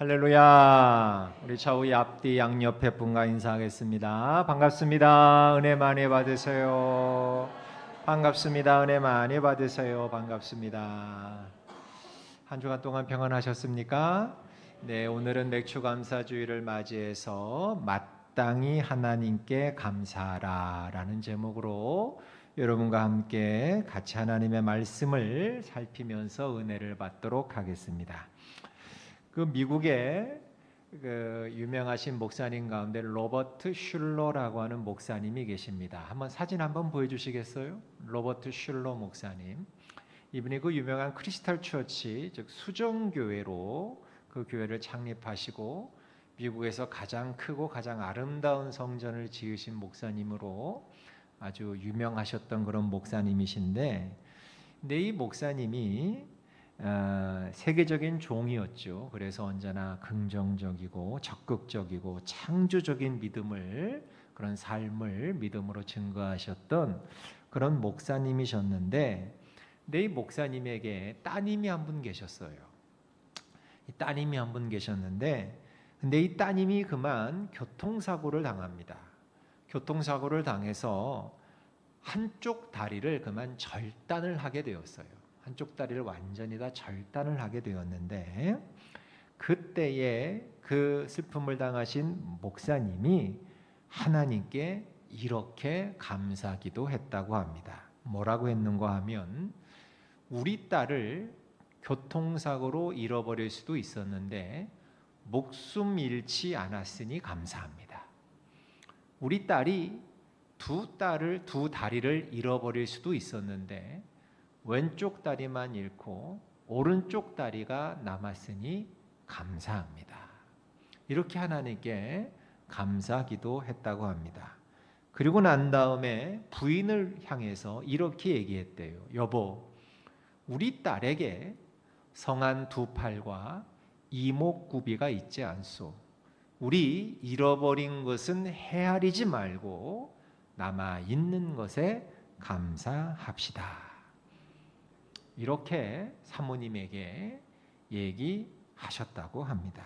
할렐루야. 우리 좌우 앞뒤 양옆에 분과 인사하겠습니다. 반갑습니다. 은혜 많이 받으세요. 반갑습니다. 은혜 많이 받으세요. 반갑습니다. 한 주간 동안 평안하셨습니까? 네, 오늘은 맥주감사주의를 맞이해서 마땅히 하나님께 감사하라라는 제목으로 여러분과 함께 같이 하나님의 말씀을 살피면서 은혜를 받도록 하겠습니다. 그 미국의 그 유명하신 목사님 가운데 로버트 슐러라고 하는 목사님이 계십니다. 한번 사진 한번 보여주시겠어요? 로버트 슐러 목사님. 이분이 그 유명한 크리스탈 처치, 즉 수정교회로 그 교회를 창립하시고 미국에서 가장 크고 가장 아름다운 성전을 지으신 목사님으로 아주 유명하셨던 그런 목사님이신데, 근데 이 목사님이 세계적인 종이었죠. 그래서 언제나 긍정적이고 적극적이고 창조적인 믿음을, 그런 삶을 믿음으로 증거하셨던 그런 목사님이셨는데, 근데 이 목사님에게 따님이 한 분 계셨어요. 이 따님이 한 분 계셨는데, 근데 이 따님이 그만 교통사고를 당합니다. 교통사고를 당해서 한쪽 다리를 그만 절단을 하게 되었어요. 한쪽 다리를 완전히 다 절단을 하게 되었는데, 그때에 그 슬픔을 당하신 목사님이 하나님께 이렇게 감사기도 했다고 합니다. 뭐라고 했는가 하면, 우리 딸을 교통사고로 잃어버릴 수도 있었는데 목숨 잃지 않았으니 감사합니다. 우리 딸이 두 다리를 잃어버릴 수도 있었는데 왼쪽 다리만 잃고 오른쪽 다리가 남았으니 감사합니다. 이렇게 하나님께 감사기도 했다고 합니다. 그리고 난 다음에 부인을 향해서 이렇게 얘기했대요. 여보, 우리 딸에게 성한 두 팔과 이목구비가 있지 않소. 우리 잃어버린 것은 헤아리지 말고 남아 있는 것에 감사합시다. 이렇게 사모님에게 얘기하셨다고 합니다.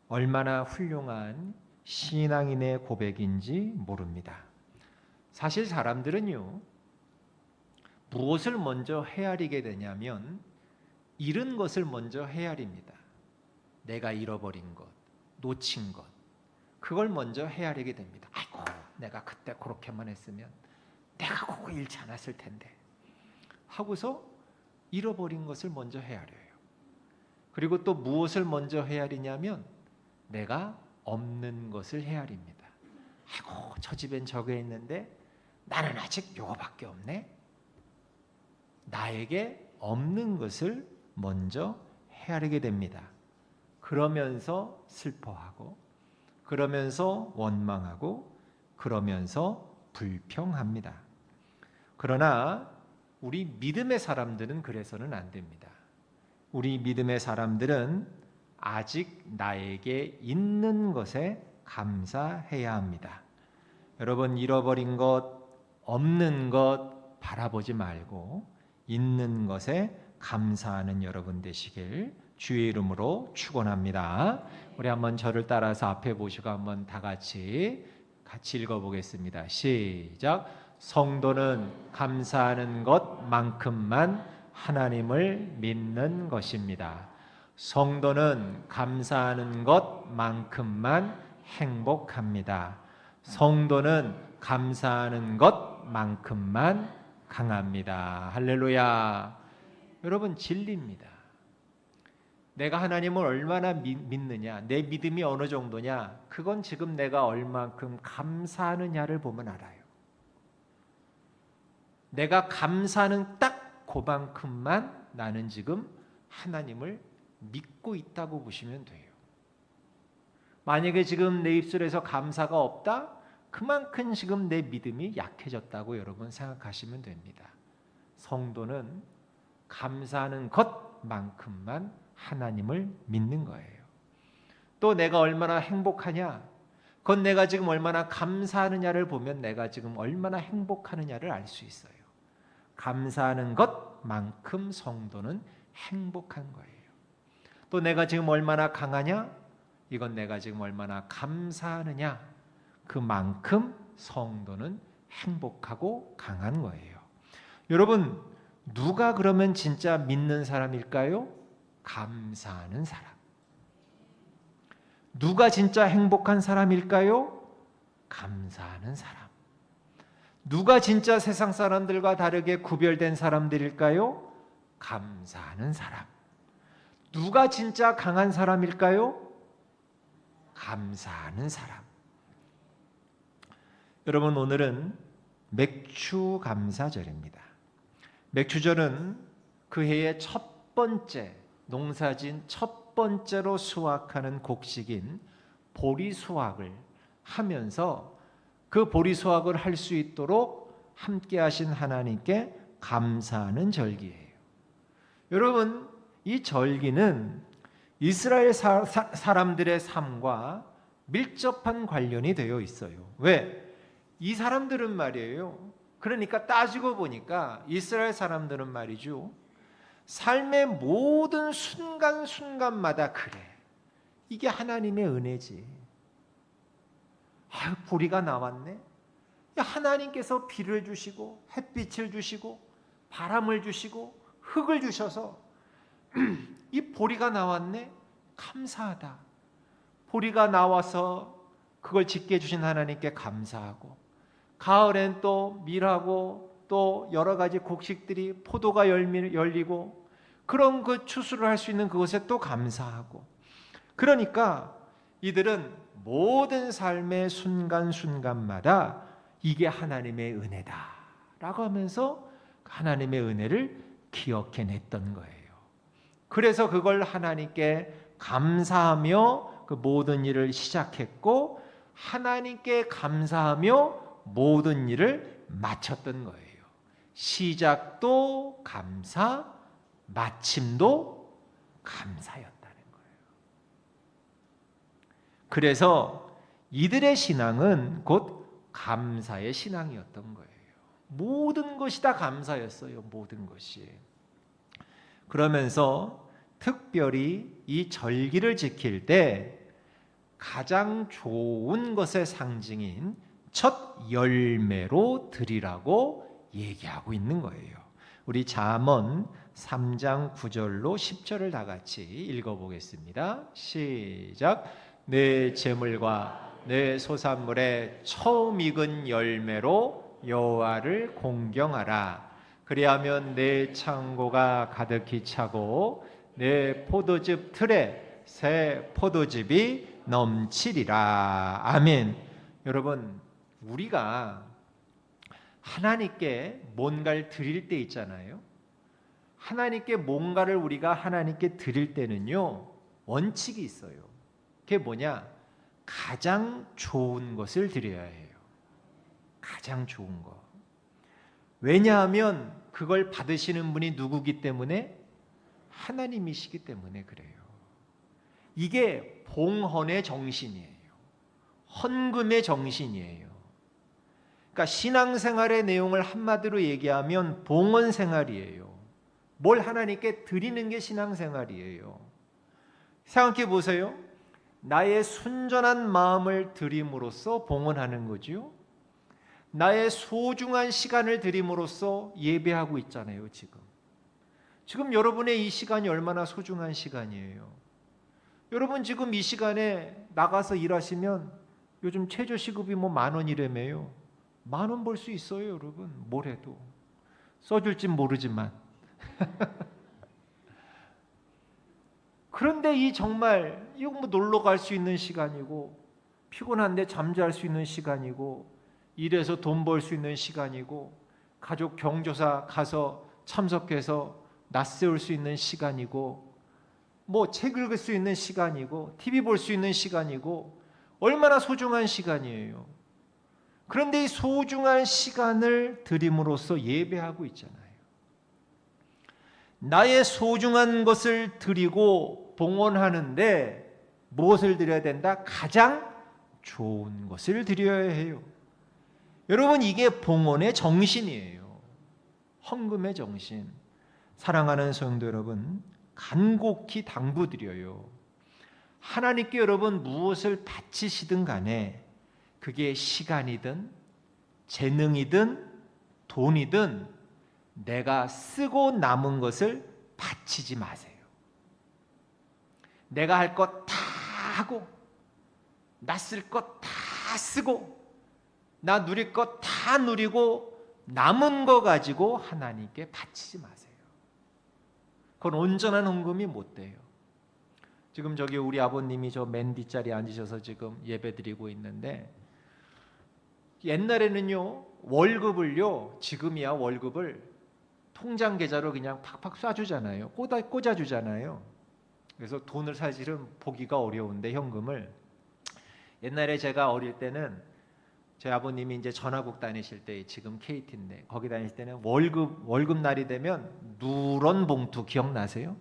얼마나 훌륭한 신앙인의 고백인지 모릅니다. 사실 사람들은요, 무엇을 먼저 헤아리게 되냐면 잃은 것을 먼저 헤아립니다. 내가 잃어버린 것, 놓친 것, 그걸 먼저 헤아리게 됩니다. 아이고, 내가 그때 그렇게만 했으면 내가 그거 잃지 않았을 텐데 하고서 잃어버린 것을 먼저 헤아려요. 그리고 또 무엇을 먼저 헤아리냐면 내가 없는 것을 헤아립니다. 아이고, 저 집엔 저게 있는데 나는 아직 요거밖에 없네. 나에게 없는 것을 먼저 헤아리게 됩니다. 그러면서 슬퍼하고, 그러면서 원망하고, 그러면서 불평합니다. 그러나 우리 믿음의 사람들은 그래서는 안 됩니다. 우리 믿음의 사람들은 아직 나에게 있는 것에 감사해야 합니다. 여러분, 잃어버린 것, 없는 것 바라보지 말고 있는 것에 감사하는 여러분 되시길 주의 이름으로 축원합니다. 우리 한번 저를 따라서 앞에 보시고 한번 다 같이 읽어보겠습니다. 시작. 성도는 감사하는 것만큼만 하나님을 믿는 것입니다. 성도는 감사하는 것만큼만 행복합니다. 성도는 감사하는 것만큼만 강합니다. 할렐루야. 여러분, 진리입니다. 내가 하나님을 얼마나 믿느냐, 내 믿음이 어느 정도냐, 그건 지금 내가 얼만큼 감사하느냐를 보면 알아요. 내가 감사하는 딱 그만큼만 나는 지금 하나님을 믿고 있다고 보시면 돼요. 만약에 지금 내 입술에서 감사가 없다? 그만큼 지금 내 믿음이 약해졌다고 여러분 생각하시면 됩니다. 성도는 감사하는 것만큼만 하나님을 믿는 거예요. 또 내가 얼마나 행복하냐, 그건 내가 지금 얼마나 감사하느냐를 보면 내가 지금 얼마나 행복하느냐를 알 수 있어요. 감사하는 것만큼 성도는 행복한 거예요. 또 내가 지금 얼마나 강하냐? 이건 내가 지금 얼마나 감사하느냐? 그만큼 성도는 행복하고 강한 거예요. 여러분, 누가 그러면 진짜 믿는 사람일까요? 감사하는 사람. 누가 진짜 행복한 사람일까요? 감사하는 사람. 누가 진짜 세상 사람들과 다르게 구별된 사람들일까요? 감사하는 사람. 누가 진짜 강한 사람일까요? 감사하는 사람. 여러분, 오늘은 맥주 감사절입니다. 맥주절은 그 해의 첫 번째 농사진 첫 번째로 수확하는 곡식인 보리 수확을 하면서 그 보리 수확을 할 수 있도록 함께 하신 하나님께 감사하는 절기예요. 여러분, 이 절기는 이스라엘 사람들의 삶과 밀접한 관련이 되어 있어요. 왜? 이 사람들은 말이에요. 그러니까 따지고 보니까 이스라엘 사람들은 말이죠. 삶의 모든 순간순간마다 그래. 이게 하나님의 은혜지. 아유, 보리가 나왔네. 하나님께서 비를 주시고 햇빛을 주시고 바람을 주시고 흙을 주셔서 이 보리가 나왔네. 감사하다. 보리가 나와서 그걸 짓게 해주신 하나님께 감사하고, 가을엔 또 밀하고 또 여러 가지 곡식들이 포도가 열리고 그런 그 추수를 할 수 있는 그것에 또 감사하고, 그러니까 이들은 모든 삶의 순간순간마다 이게 하나님의 은혜다라고 하면서 하나님의 은혜를 기억해냈던 거예요. 그래서 그걸 하나님께 감사하며 그 모든 일을 시작했고, 하나님께 감사하며 모든 일을 마쳤던 거예요. 시작도 감사, 마침도 감사였다는 거예요. 그래서 이들의 신앙은 곧 감사의 신앙이었던 거예요. 모든 것이 다 감사였어요. 모든 것이. 그러면서 특별히 이 절기를 지킬 때 가장 좋은 것의 상징인 첫 열매로 드리라고 얘기하고 있는 거예요. 우리 잠언 3장 9절로 10절을 다 같이 읽어보겠습니다. 시작. 내 재물과 내 소산물의 처음 익은 열매로 여호와를 공경하라. 그리하면 내 창고가 가득히 차고 내 포도즙 틀에 새 포도즙이 넘치리라. 아멘. 여러분, 우리가 하나님께 뭔가를 드릴 때 있잖아요. 하나님께 뭔가를 우리가 하나님께 드릴 때는요, 원칙이 있어요. 그게 뭐냐? 가장 좋은 것을 드려야 해요. 가장 좋은 거. 왜냐하면 그걸 받으시는 분이 누구기 때문에? 하나님이시기 때문에 그래요. 이게 봉헌의 정신이에요. 헌금의 정신이에요. 그러니까 신앙생활의 내용을 한마디로 얘기하면 봉헌 생활이에요. 뭘 하나님께 드리는 게 신앙생활이에요. 생각해 보세요. 나의 순전한 마음을 드림으로써 봉헌하는 거죠. 나의 소중한 시간을 드림으로써 예배하고 있잖아요. 지금 여러분의 이 시간이 얼마나 소중한 시간이에요. 여러분 지금 이 시간에 나가서 일하시면 요즘 최저시급이 뭐 10,000원이라며요. 10,000원 벌 수 있어요. 여러분 뭘 해도. 써줄진 모르지만. 그런데 이 정말 이거 뭐 놀러 갈 수 있는 시간이고, 피곤한데 잠잘 수 있는 시간이고, 일해서 돈 벌 수 있는 시간이고, 가족 경조사 가서 참석해서 낯세울 수 있는 시간이고, 뭐 책 읽을 수 있는 시간이고, TV 볼 수 있는 시간이고, 얼마나 소중한 시간이에요. 그런데 이 소중한 시간을 드림으로써 예배하고 있잖아요. 나의 소중한 것을 드리고 봉헌하는데 무엇을 드려야 된다? 가장 좋은 것을 드려야 해요. 여러분 이게 봉헌의 정신이에요. 헌금의 정신. 사랑하는 성도 여러분, 간곡히 당부드려요. 하나님께 여러분 무엇을 바치시든 간에 그게 시간이든 재능이든 돈이든 내가 쓰고 남은 것을 바치지 마세요. 내가 할 것 다 하고 나 쓸 것 다 쓰고 나 누릴 것 다 누리고 남은 거 가지고 하나님께 바치지 마세요. 그건 온전한 헌금이 못 돼요. 지금 저기 우리 아버님이 저 맨 뒷자리에 앉으셔서 지금 예배드리고 있는데, 옛날에는요 월급을요, 지금이야 월급을 통장 계좌로 그냥 팍팍 쏴주잖아요. 꽂아주잖아요. 그래서 돈을 사실은 보기가 어려운데 현금을, 옛날에 제가 어릴 때는 제 아버님이 이제 전화국 다니실 때, 지금 KT인데 거기 다니실 때는 월급 날이 되면 누런 봉투 기억나세요?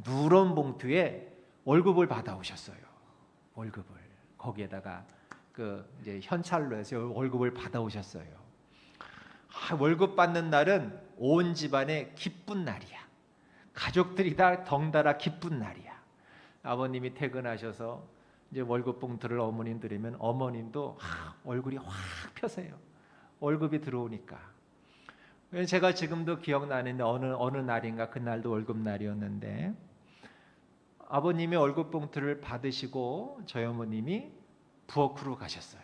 누런 봉투에 월급을 받아오셨어요. 월급을 거기에다가 그 이제 현찰로 해서 월급을 받아오셨어요. 월급 받는 날은 온 집안의 기쁜 날이야. 가족들이 다 덩달아 기쁜 날이야. 아버님이 퇴근하셔서 이제 월급 봉투를 어머님 드리면 어머님도 얼굴이 확 펴세요. 월급이 들어오니까. 제가 지금도 기억나는데 어느 날인가, 그날도 월급 날이었는데 아버님이 월급 봉투를 받으시고 저희 어머님이 부엌으로 가셨어요.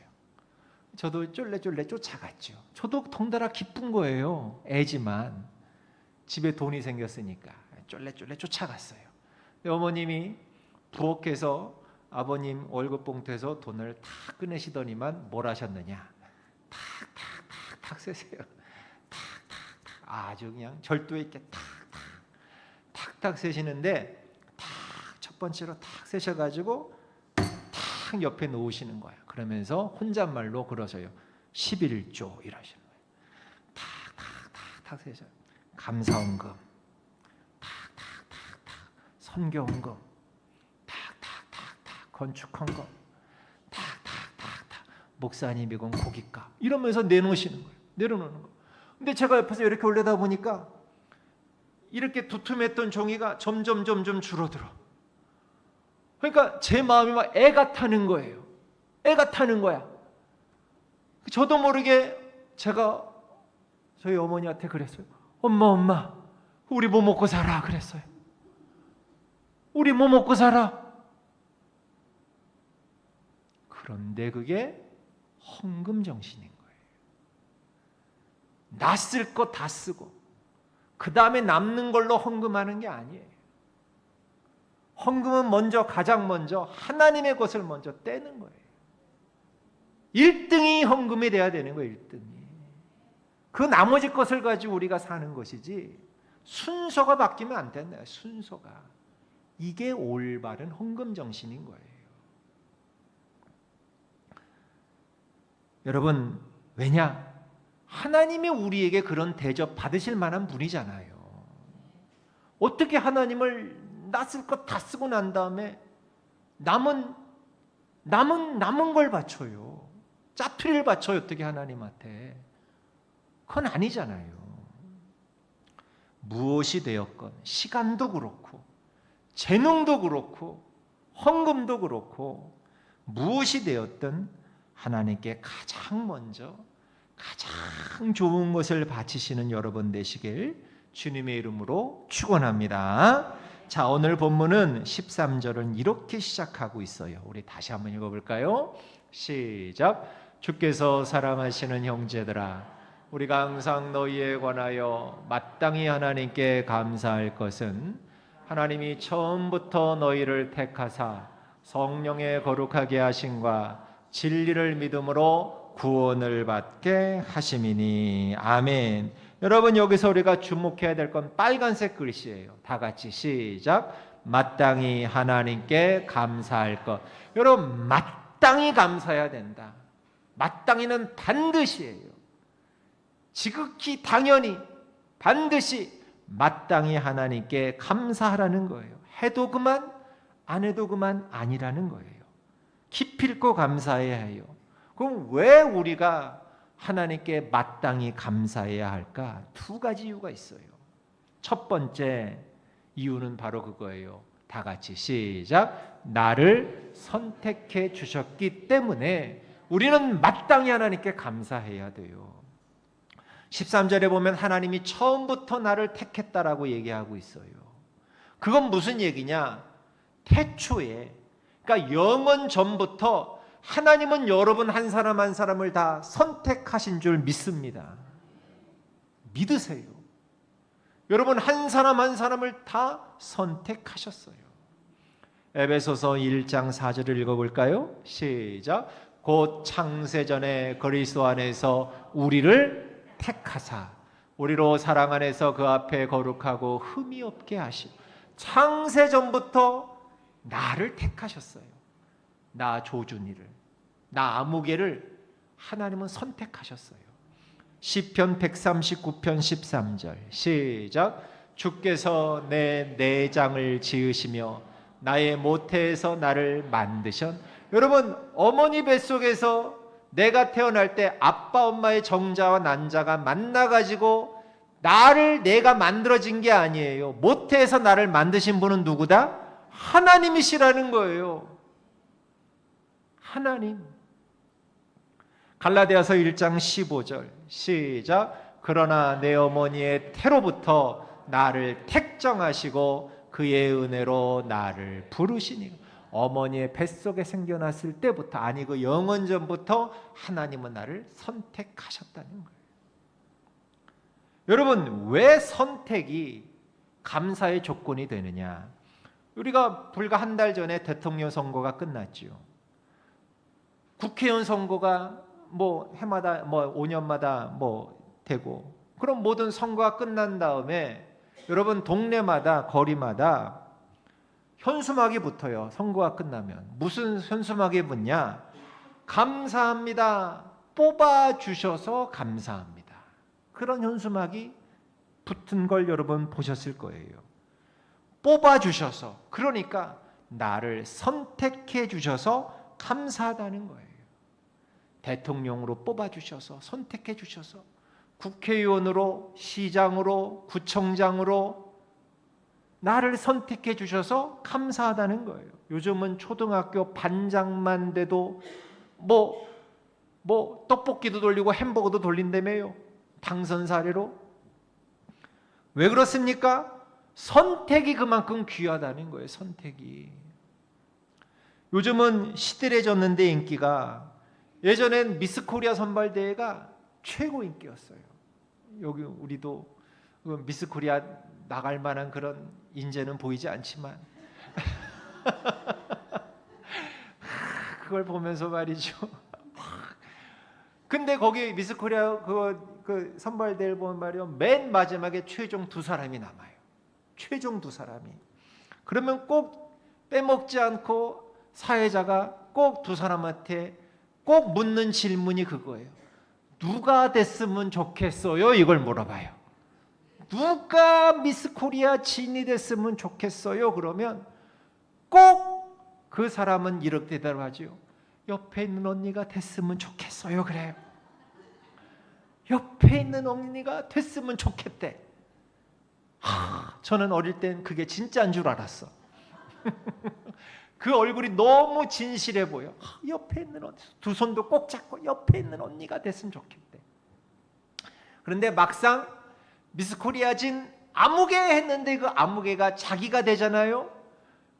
저도 쫄래쫄래 쫓아갔죠. 저도 덩달아 기쁜 거예요. 애지만 집에 돈이 생겼으니까 쫄래쫄래 쫓아갔어요. 어머님이 부엌에서 아버님 월급 봉투에서 돈을 탁 꺼내시더니만 뭘 하셨느냐, 탁탁탁탁 세세요. 탁탁탁 아주 그냥 절도 있게 탁탁 세시는데, 탁 첫 번째로 탁 세셔가지고 탁 옆에 놓으시는 거야. 그러면서 혼잣말로 그러셔요. 11조 이러시는 거예요. 탁탁탁탁 세셔. 감사헌금, 탁탁탁탁 선교헌금, 건축헌금, 탁탁탁탁 목사님 이건 고깃값, 이러면서 내놓으시는 거예요. 내려놓는 거. 근데 제가 옆에서 이렇게 올려다 보니까 이렇게 두툼했던 종이가 점점 줄어들어. 그러니까 제 마음이 막 애가 타는 거예요. 애가 타는 거야. 저도 모르게 제가 저희 어머니한테 그랬어요. 엄마, 우리 뭐 먹고 살아? 그랬어요. 우리 뭐 먹고 살아? 그런데 그게 헌금 정신인 거예요. 나 쓸 거 다 쓰고 그 다음에 남는 걸로 헌금하는 게 아니에요. 헌금은 가장 먼저 하나님의 것을 먼저 떼는 거예요. 1등이 헌금이 돼야 되는 거예요. 1등이. 그 나머지 것을 가지고 우리가 사는 것이지, 순서가 바뀌면 안 된다. 순서가. 이게 올바른 헌금 정신인 거예요. 여러분, 왜냐? 하나님이 우리에게 그런 대접 받으실 만한 분이잖아요. 어떻게 하나님을 나 쓸 것 다 쓰고 난 다음에 남은 걸 바쳐요. 짜투리를 바쳐요. 어떻게 하나님한테. 그건 아니잖아요. 무엇이 되었건 시간도 그렇고 재능도 그렇고 헌금도 그렇고 무엇이 되었든 하나님께 가장 먼저 가장 좋은 것을 바치시는 여러분 되시길 주님의 이름으로 축원합니다. 자, 오늘 본문은 13절은 이렇게 시작하고 있어요. 우리 다시 한번 읽어볼까요? 시작. 주께서 사랑하시는 형제들아, 우리가 항상 너희에 관하여 마땅히 하나님께 감사할 것은 하나님이 처음부터 너희를 택하사 성령의 거룩하게 하심과 진리를 믿음으로 구원을 받게 하심이니. 아멘. 여러분, 여기서 우리가 주목해야 될 건 빨간색 글씨예요. 다 같이 시작. 마땅히 하나님께 감사할 것. 여러분, 마땅히 감사해야 된다. 마땅히는 반드시예요. 지극히 당연히 반드시 마땅히 하나님께 감사하라는 거예요. 해도 그만, 안 해도 그만 아니라는 거예요. 기필코 감사해야 해요. 그럼 왜 우리가 하나님께 마땅히 감사해야 할까? 두 가지 이유가 있어요. 첫 번째, 이유는 바로 그거예요. 다 같이 시작. 나를 선택해 주셨기 때문에 우리는 마땅히 하나님께 감사해야 돼요. 13절에 보면 하나님이 처음부터 나를 택했다라고 얘기하고 있어요. 그건 무슨 얘기냐? 태초에, 그러니까 영원 전부터 하나님은 여러분 한 사람 한 사람을 다 선택하신 줄 믿습니다. 믿으세요. 여러분 한 사람 한 사람을 다 선택하셨어요. 에베소서 1장 4절을 읽어볼까요? 시작. 곧 창세전에 그리스도 안에서 우리를 택하사 우리로 사랑 안에서 그 앞에 거룩하고 흠이 없게 하시고, 창세전부터 나를 택하셨어요. 나 조준이를, 나 아무개를 하나님은 선택하셨어요. 시편 139편 13절 시작. 주께서 내 내장을 지으시며 나의 모태에서 나를 만드셨. 여러분 어머니 뱃속에서 내가 태어날 때 아빠 엄마의 정자와 난자가 만나가지고 나를 내가 만들어진 게 아니에요. 모태에서 나를 만드신 분은 누구다? 하나님이시라는 거예요. 하나님. 갈라디아서 1장 15절 시작. 그러나 내 어머니의 태로부터 나를 택정하시고 그의 은혜로 나를 부르시니. 어머니의 뱃속에 생겨났을 때부터, 아니 그 영원전부터 하나님은 나를 선택하셨다는 거예요. 여러분 왜 선택이 감사의 조건이 되느냐? 우리가 불과 한 달 전에 대통령 선거가 끝났지요. 국회의원 선거가 뭐 해마다 뭐 5년마다 뭐 되고, 그럼 모든 선거가 끝난 다음에 여러분 동네마다 거리마다 현수막이 붙어요. 선거가 끝나면 무슨 현수막이 붙냐? 감사합니다. 뽑아주셔서 감사합니다. 그런 현수막이 붙은 걸 여러분 보셨을 거예요. 뽑아주셔서, 그러니까 나를 선택해 주셔서 감사하다는 거예요. 대통령으로 뽑아주셔서, 선택해 주셔서, 국회의원으로, 시장으로, 구청장으로 나를 선택해 주셔서 감사하다는 거예요. 요즘은 초등학교 반장만 돼도 뭐 떡볶이도 돌리고 햄버거도 돌린다며요. 당선 사례로. 왜 그렇습니까? 선택이 그만큼 귀하다는 거예요. 선택이. 요즘은 시들해졌는데 인기가, 예전엔 미스 코리아 선발대회가 최고 인기였어요. 여기 우리도 미스 코리아 나갈 만한 그런 인재는 보이지 않지만 그걸 보면서 말이죠. 근데 거기 미스 코리아 그 선발대회를 보면 말이요, 맨 마지막에 최종 두 사람이 남아요. 최종 두 사람이. 그러면 꼭 빼먹지 않고 사회자가 꼭 두 사람한테 꼭 묻는 질문이 그거예요. 누가 됐으면 좋겠어요? 이걸 물어봐요. 누가 미스 코리아 진이 됐으면 좋겠어요? 그러면 꼭 그 사람은 이렇게 대답하죠. 옆에 있는 언니가 됐으면 좋겠어요. 그래요. 옆에 있는 언니가 됐으면 좋겠대. 저는 어릴 땐 그게 진짜인 줄 알았어. 그 얼굴이 너무 진실해 보여. 옆에 있는 언니, 두 손도 꼭 잡고 옆에 있는 언니가 됐으면 좋겠대. 그런데 막상 미스 코리아진 아무개 했는데 그 아무개가 자기가 되잖아요.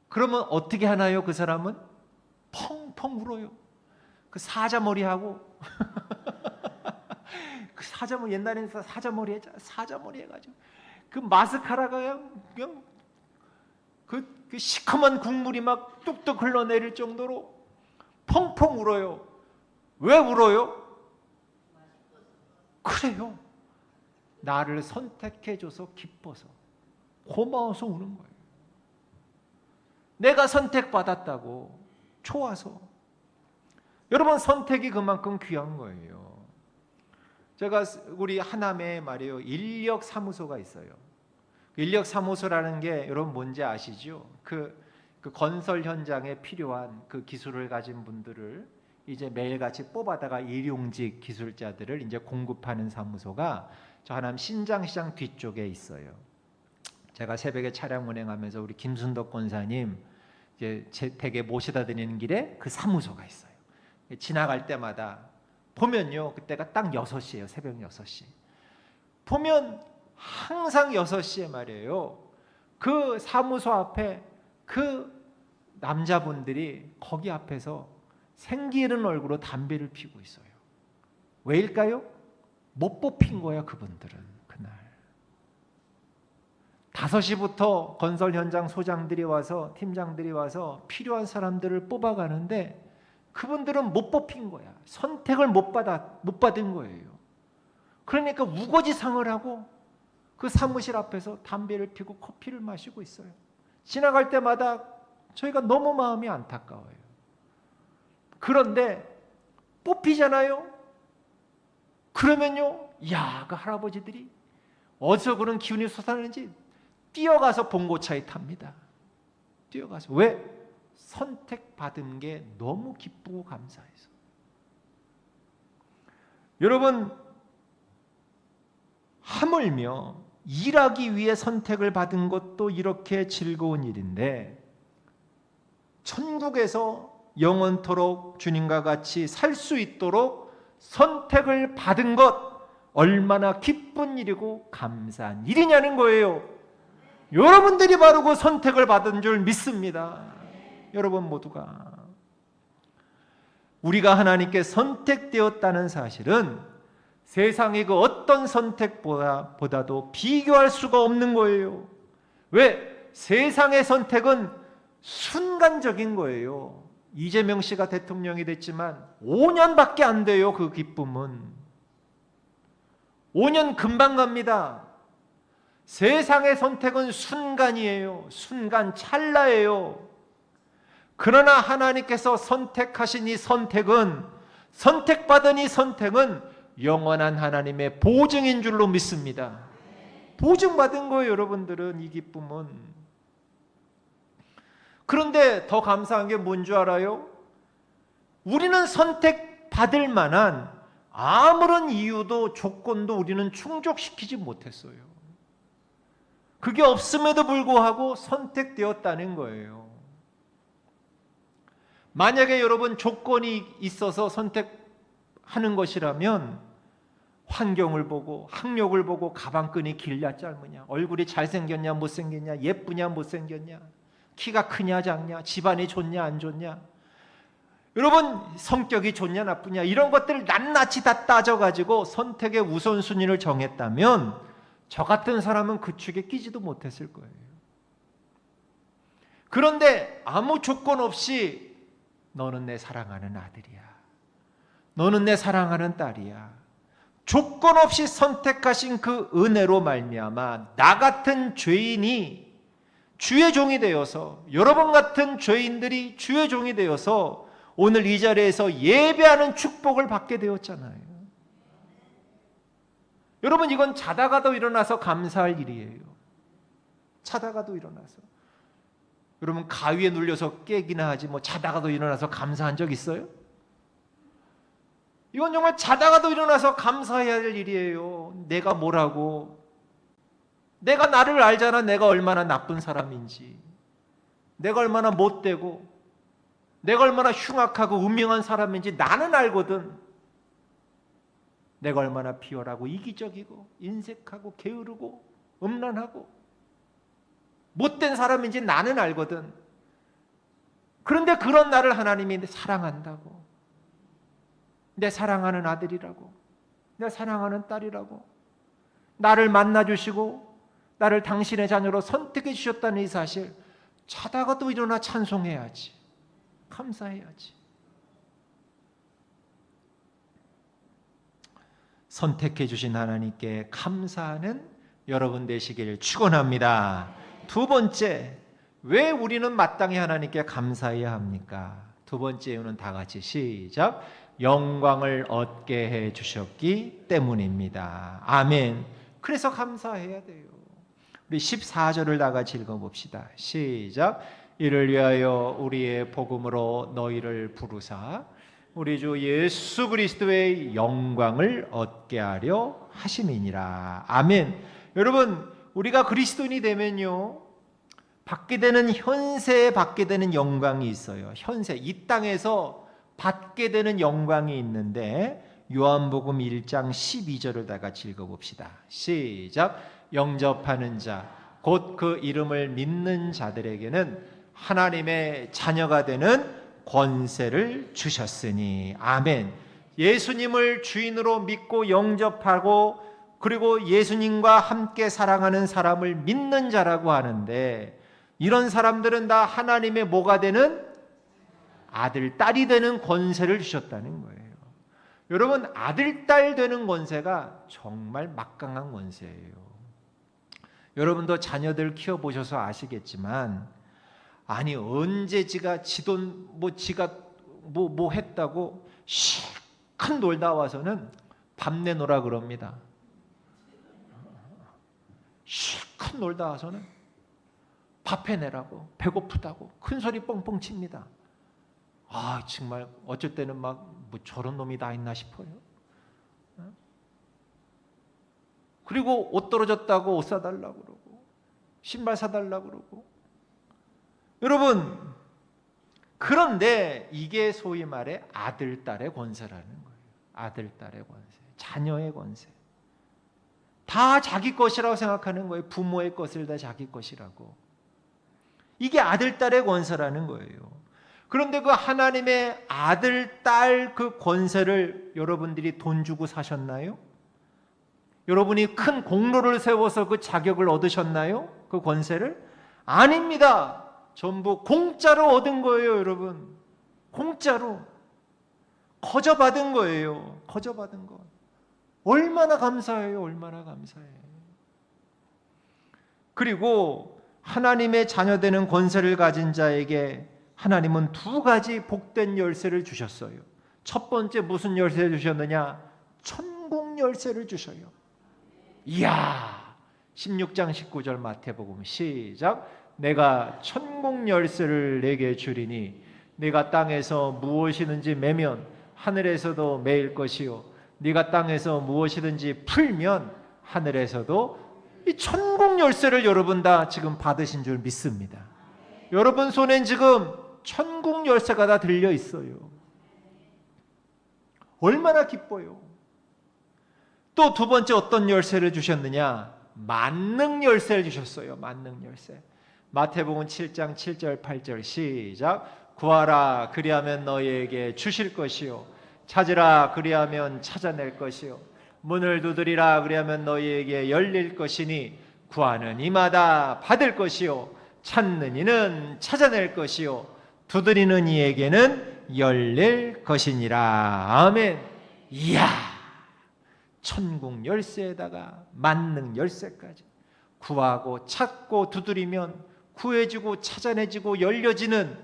그러면 어떻게 하나요? 그 사람은 펑펑 울어요. 그 사자머리하고 그 사자머리, 옛날에는 사자머리 했잖아. 사자머리 해가지고 그 마스카라가 그냥 그 시커먼 국물이 막 뚝뚝 흘러내릴 정도로 펑펑 울어요. 왜 울어요? 그래요. 나를 선택해줘서 기뻐서, 고마워서 우는 거예요. 내가 선택받았다고 좋아서. 여러분 선택이 그만큼 귀한 거예요. 제가 우리 하남에 말이에요, 인력사무소가 있어요. 인력사무소라는 게 여러분 뭔지 아시죠? 그 건설 현장에 필요한 그 기술을 가진 분들을 이제 매일같이 뽑아다가 일용직 기술자들을 이제 공급하는 사무소가 저 하남 신장시장 뒤쪽에 있어요. 제가 새벽에 차량 운행하면서 우리 김순덕 권사님 이제 댁에 모셔다 드리는 길에 그 사무소가 있어요. 지나갈 때마다 보면요, 그때가 딱 6시예요. 새벽 6시. 보면 항상 6시에 말이에요, 그 사무소 앞에 그 남자분들이 거기 앞에서 생기 있는 얼굴로 담배를 피우고 있어요. 왜일까요? 못 뽑힌 거야, 그분들은. 그날 5시부터 건설 현장 소장들이 와서, 팀장들이 와서 필요한 사람들을 뽑아가는데 그분들은 못 뽑힌 거야. 선택을 못 받은 거예요. 그러니까 우거지상을 하고 그 사무실 앞에서 담배를 피우고 커피를 마시고 있어요. 지나갈 때마다 저희가 너무 마음이 안타까워요. 그런데 뽑히잖아요. 그러면요, 야, 그 할아버지들이 어디서 그런 기운이 솟아나는지 뛰어가서 봉고차에 탑니다. 뛰어가서. 왜? 선택받은 게 너무 기쁘고 감사해서. 여러분, 하물며 일하기 위해 선택을 받은 것도 이렇게 즐거운 일인데, 천국에서 영원토록 주님과 같이 살 수 있도록 선택을 받은 것, 얼마나 기쁜 일이고 감사한 일이냐는 거예요. 여러분들이 바로 그 선택을 받은 줄 믿습니다. 여러분 모두가. 우리가 하나님께 선택되었다는 사실은 세상의 그 어떤 선택보다도 비교할 수가 없는 거예요. 왜? 세상의 선택은 순간적인 거예요. 이재명 씨가 대통령이 됐지만 5년밖에 안 돼요. 그 기쁨은 5년 금방 갑니다. 세상의 선택은 순간이에요. 순간 찰나예요. 그러나 하나님께서 선택하신 이 선택은, 선택받은 이 선택은 영원한 하나님의 보증인 줄로 믿습니다. 보증받은 거예요. 여러분들은 이 기쁨은. 그런데 더 감사한 게 뭔 줄 알아요? 우리는 선택받을 만한 아무런 이유도 조건도 우리는 충족시키지 못했어요. 그게 없음에도 불구하고 선택되었다는 거예요. 만약에 여러분 조건이 있어서 선택하는 것이라면 환경을 보고, 학력을 보고, 가방끈이 길냐 짧으냐, 얼굴이 잘생겼냐 못생겼냐, 예쁘냐 못생겼냐, 키가 크냐 작냐, 집안이 좋냐 안 좋냐, 여러분 성격이 좋냐 나쁘냐, 이런 것들을 낱낱이 다 따져가지고 선택의 우선순위를 정했다면 저 같은 사람은 그 축에 끼지도 못했을 거예요. 그런데 아무 조건 없이 너는 내 사랑하는 아들이야, 너는 내 사랑하는 딸이야, 조건 없이 선택하신 그 은혜로 말미암아 나 같은 죄인이 주의 종이 되어서, 여러분 같은 죄인들이 주의 종이 되어서 오늘 이 자리에서 예배하는 축복을 받게 되었잖아요. 여러분, 이건 자다가도 일어나서 감사할 일이에요. 자다가도 일어나서. 여러분, 가위에 눌려서 깨기나 하지 뭐 자다가도 일어나서 감사한 적 있어요? 이건 정말 자다가도 일어나서 감사해야 할 일이에요. 내가 뭐라고, 내가 나를 알잖아. 내가 얼마나 나쁜 사람인지, 내가 얼마나 못되고, 내가 얼마나 흉악하고 운명한 사람인지 나는 알거든. 내가 얼마나 비열하고 이기적이고 인색하고 게으르고 음란하고 못된 사람인지 나는 알거든. 그런데 그런 나를 하나님이 사랑한다고, 내 사랑하는 아들이라고, 내 사랑하는 딸이라고, 나를 만나주시고 나를 당신의 자녀로 선택해 주셨다는 이 사실, 자다가도 일어나 찬송해야지, 감사해야지. 선택해 주신 하나님께 감사하는 여러분 되시기를 축원합니다. 두 번째, 왜 우리는 마땅히 하나님께 감사해야 합니까? 두 번째 이유는 다 같이 시작. 영광을 얻게 해 주셨기 때문입니다. 아멘. 그래서 감사해야 돼요. 우리 14절을 다 같이 읽어봅시다. 시작. 이를 위하여 우리의 복음으로 너희를 부르사 우리 주 예수 그리스도의 영광을 얻게 하려 하심이니라. 아멘. 여러분, 우리가 그리스도인이 되면요, 받게 되는 현세에 받게 되는 영광이 있어요. 현세, 이 땅에서 받게 되는 영광이 있는데 요한복음 1장 12절을 다 같이 읽어봅시다. 시작. 영접하는 자, 곧 그 이름을 믿는 자들에게는 하나님의 자녀가 되는 권세를 주셨으니. 아멘. 예수님을 주인으로 믿고 영접하고 그리고 예수님과 함께 사랑하는 사람을 믿는 자라고 하는데, 이런 사람들은 다 하나님의 뭐가 되는? 아들, 딸이 되는 권세를 주셨다는 거예요. 여러분, 아들, 딸 되는 권세가 정말 막강한 권세예요. 여러분도 자녀들 키워보셔서 아시겠지만, 아니 언제 지가 지돈 지가 뭐 했다고 실컷 놀다 와서는 밥 내놓으라 그럽니다. 실컷 놀다 와서는 밥 해내라고, 배고프다고 큰 소리 뻥뻥 칩니다. 아, 정말 어쩔 때는 막 뭐 저런 놈이 다 있나 싶어요. 그리고 옷 떨어졌다고 옷 사달라고 그러고 신발 사달라고 그러고. 여러분, 그런데 이게 소위 말해 아들, 딸의 권세라는 거예요. 아들, 딸의 권세, 자녀의 권세. 다 자기 것이라고 생각하는 거예요. 부모의 것을 다 자기 것이라고. 이게 아들, 딸의 권세라는 거예요. 그런데 그 하나님의 아들, 딸 그 권세를 여러분들이 돈 주고 사셨나요? 여러분이 큰 공로를 세워서 그 자격을 얻으셨나요? 그 권세를? 아닙니다. 전부 공짜로 얻은 거예요, 여러분. 공짜로. 거저 받은 거예요. 거저 받은 거. 얼마나 감사해요. 얼마나 감사해요. 그리고 하나님의 자녀되는 권세를 가진 자에게 하나님은 두 가지 복된 열쇠를 주셨어요. 첫 번째 무슨 열쇠를 주셨느냐? 천국 열쇠를 주셔요. 이야, 16장 19절 마태복음 시작. 내가 천국 열쇠를 내게 주리니 네가 땅에서 무엇이든지 매면 하늘에서도 매일 것이요 네가 땅에서 무엇이든지 풀면 하늘에서도. 이 천국 열쇠를 여러분 다 지금 받으신 줄 믿습니다. 여러분 손엔 지금 천국 열쇠가 다 들려 있어요. 얼마나 기뻐요. 또 두 번째 어떤 열쇠를 주셨느냐? 만능 열쇠를 주셨어요. 만능 열쇠. 마태복음 7장 7절 8절 시작. 구하라 그리하면 너희에게 주실 것이요 찾으라 그리하면 찾아낼 것이요 문을 두드리라 그리하면 너희에게 열릴 것이니 구하는 이마다 받을 것이요 찾는 이는 찾아낼 것이요 두드리는 이에게는 열릴 것이니라. 아멘. 이야, 천국 열쇠에다가 만능 열쇠까지. 구하고 찾고 두드리면 구해지고 찾아내지고 열려지는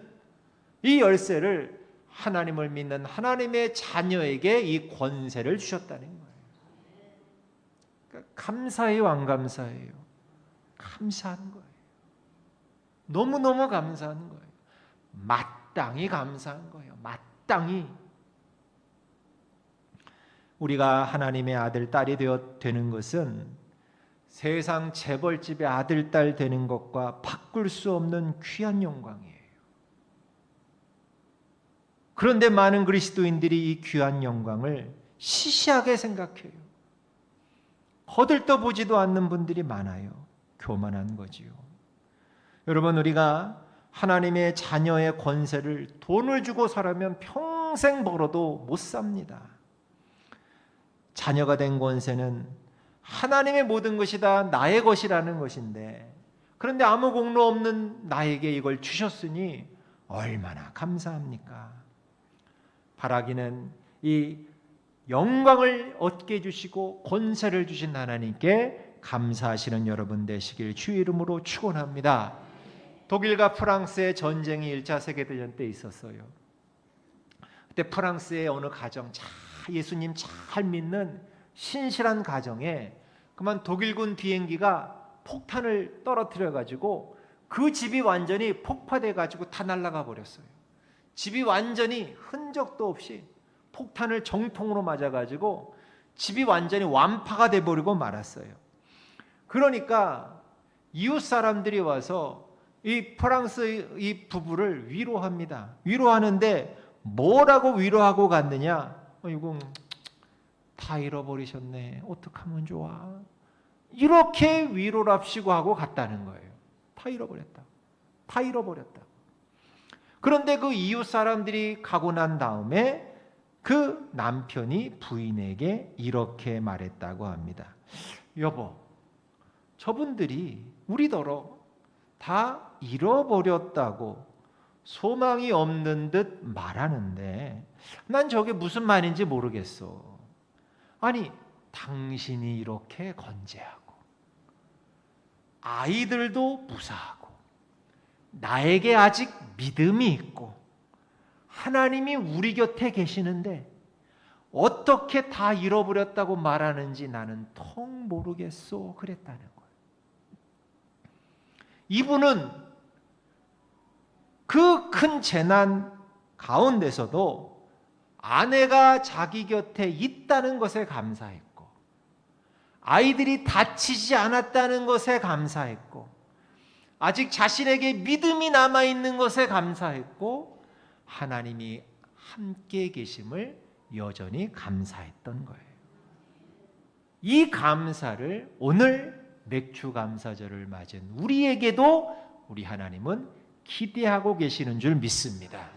이 열쇠를 하나님을 믿는 하나님의 자녀에게 이 권세를 주셨다는 거예요. 그러니까 감사해요, 안 감사해요? 감사한 거예요. 너무너무 감사한 거예요. 마땅히 감사한 거예요. 마땅히. 우리가 하나님의 아들, 딸이 되는 것은 세상 재벌집의 아들, 딸 되는 것과 바꿀 수 없는 귀한 영광이에요. 그런데 많은 그리스도인들이 이 귀한 영광을 시시하게 생각해요. 거들떠 보지도 않는 분들이 많아요. 교만한 거지요. 여러분, 우리가 하나님의 자녀의 권세를 돈을 주고 살아면 평생 벌어도 못 삽니다. 자녀가 된 권세는 하나님의 모든 것이 다 나의 것이라는 것인데, 그런데 아무 공로 없는 나에게 이걸 주셨으니 얼마나 감사합니까? 바라기는 이 영광을 얻게 해주시고 권세를 주신 하나님께 감사하시는 여러분 되시길 주의 이름으로 축원합니다. 독일과 프랑스의 전쟁이 1차 세계대전 때 있었어요. 그때 프랑스의 어느 가정, 예수님 잘 믿는 신실한 가정에 그만 독일군 비행기가 폭탄을 떨어뜨려 가지고 그 집이 완전히 폭파돼 가지고 다 날아가 버렸어요. 집이 완전히 흔적도 없이 폭탄을 정통으로 맞아 가지고 집이 완전히 완파가 돼 버리고 말았어요. 그러니까 이웃 사람들이 와서 이 프랑스 이 부부를 위로합니다. 위로하는데 뭐라고 위로하고 갔느냐? 이거 다 잃어버리셨네. 어떡하면 좋아? 이렇게 위로랍시고 하고 갔다는 거예요. 다 잃어버렸다. 다 잃어버렸다. 그런데 그 이웃 사람들이 가고 난 다음에 그 남편이 부인에게 이렇게 말했다고 합니다. 여보, 저분들이 우리더러 다 잃어버렸다고 소망이 없는 듯 말하는데 난 저게 무슨 말인지 모르겠어. 아니, 당신이 이렇게 건재하고 아이들도 무사하고 나에게 아직 믿음이 있고 하나님이 우리 곁에 계시는데 어떻게 다 잃어버렸다고 말하는지 나는 통 모르겠소. 그랬다는 거예요. 이분은 그 큰 재난 가운데서도 아내가 자기 곁에 있다는 것에 감사했고 아이들이 다치지 않았다는 것에 감사했고 아직 자신에게 믿음이 남아있는 것에 감사했고 하나님이 함께 계심을 여전히 감사했던 거예요. 이 감사를 오늘 맥주 감사절을 맞은 우리에게도 우리 하나님은 기대하고 계시는 줄 믿습니다.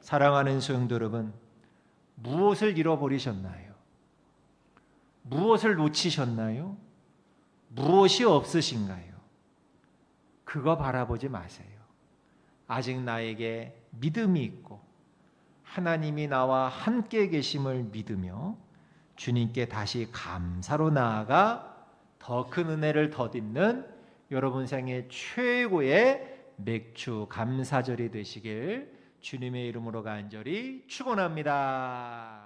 사랑하는 성도 여러분, 무엇을 잃어버리셨나요? 무엇을 놓치셨나요? 무엇이 없으신가요? 그거 바라보지 마세요. 아직 나에게 믿음이 있고 하나님이 나와 함께 계심을 믿으며 주님께 다시 감사로 나아가 더 큰 은혜를 덧입는 여러분 생애 최고의 맥주 감사절이 되시길 주님의 이름으로 간절히 축원합니다.